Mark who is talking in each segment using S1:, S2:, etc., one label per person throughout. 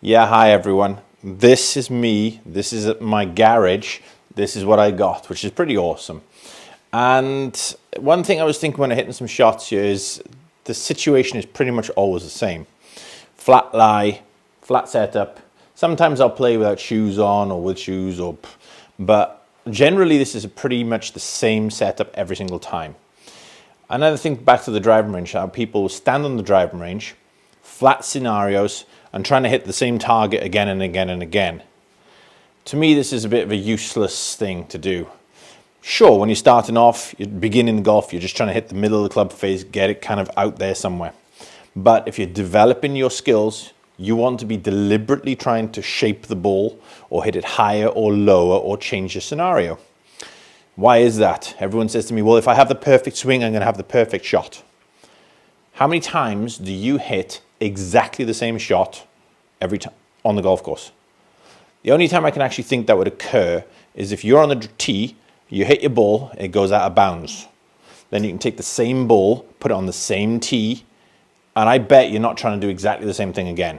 S1: Yeah, hi everyone. This is me. This is at my garage. This is what I got, which is pretty awesome. And one thing I was thinking when I'm hitting some shots here is the situation is pretty much always the same. Flat lie, flat setup. Sometimes I'll play without shoes on or with shoes, but generally this is pretty much the same setup every single time. Another thing, back to the driving range, how people stand on the driving range, flat scenarios, and trying to hit the same target again and again and again. To me, this is a bit of a useless thing to do. Sure, when you're starting off, you're beginning golf, you're just trying to hit the middle of the club face, get it kind of out there somewhere. But if you're developing your skills, you want to be deliberately trying to shape the ball or hit it higher or lower or change the scenario. Why is that? Everyone says to me, well, if I have the perfect swing, I'm going to have the perfect shot. How many times do you hit exactly the same shot every time on the golf course? The only time I can actually think that would occur is if you're on the tee, you hit your ball, it goes out of bounds. Then you can take the same ball, put it on the same tee, and I bet you're not trying to do exactly the same thing again.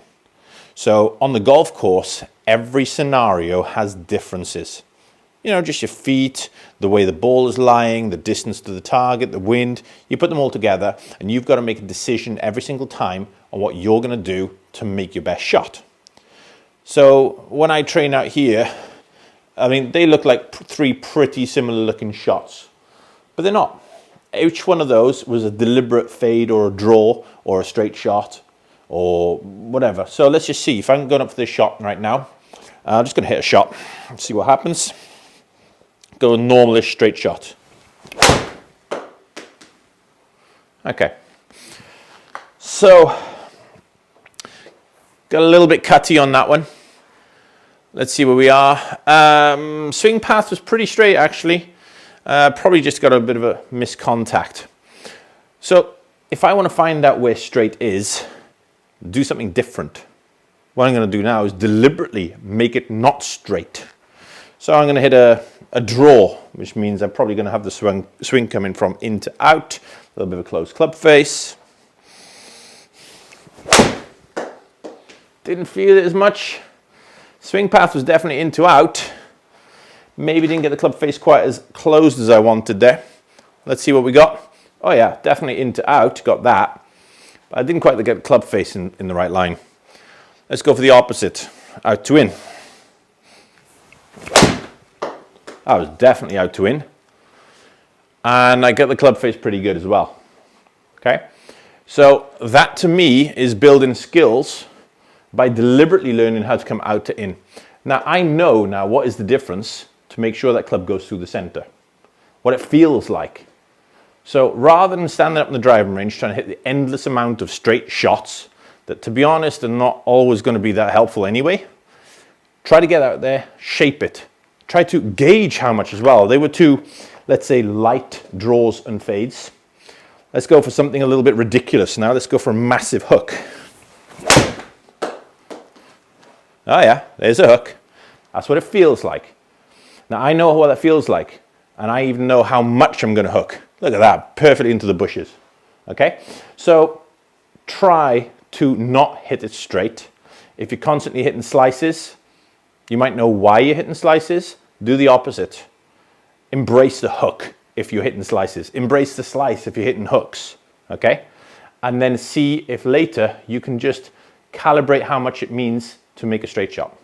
S1: So on the golf course, every scenario has differences. You know, just your feet, the way the ball is lying, the distance to the target, the wind. You put them all together and you've got to make a decision every single time on what you're going to do to make your best shot. So when I train out here, I mean, they look like three pretty similar looking shots, but they're not. Each one of those was a deliberate fade or a draw or a straight shot or whatever. So let's just see if I'm going up for this shot right now. I'm just going to hit a shot and see what happens. Go normalish straight shot. Okay. So, got a little bit cutty on that one. Let's see where we are. Swing path was pretty straight actually. Probably just got a bit of a miscontact. So, if I want to find out where straight is, do something different. What I'm going to do now is deliberately make it not straight. So I'm going to hit a draw, which means I'm probably going to have the swing coming from in to out. A little bit of a closed club face. Didn't feel it as much. Swing path was definitely in to out. Maybe didn't get the club face quite as closed as I wanted there. Let's see what we got. Oh yeah, definitely in to out, got that. But I didn't quite get the club face in the right line. Let's go for the opposite, out to in. I was definitely out to in. And I get the club face pretty good as well. Okay? So that to me is building skills by deliberately learning how to come out to in. Now I know now what is the difference to make sure that club goes through the center. What it feels like. So rather than standing up in the driving range trying to hit the endless amount of straight shots that, to be honest, are not always going to be that helpful anyway, try to get out there, shape it. Try to gauge how much as well. They were two, let's say, light draws and fades. Let's go for something a little bit ridiculous now. Let's go for a massive hook. Oh yeah, there's a hook. That's what it feels like. Now I know what that feels like, and I even know how much I'm going to hook. Look at that, perfectly into the bushes. Okay, so try to not hit it straight. If you're constantly hitting slices, you might know why you're hitting slices. Do the opposite. Embrace the hook if you're hitting slices. Embrace the slice if you're hitting hooks. Okay? And then see if later you can just calibrate how much it means to make a straight shot.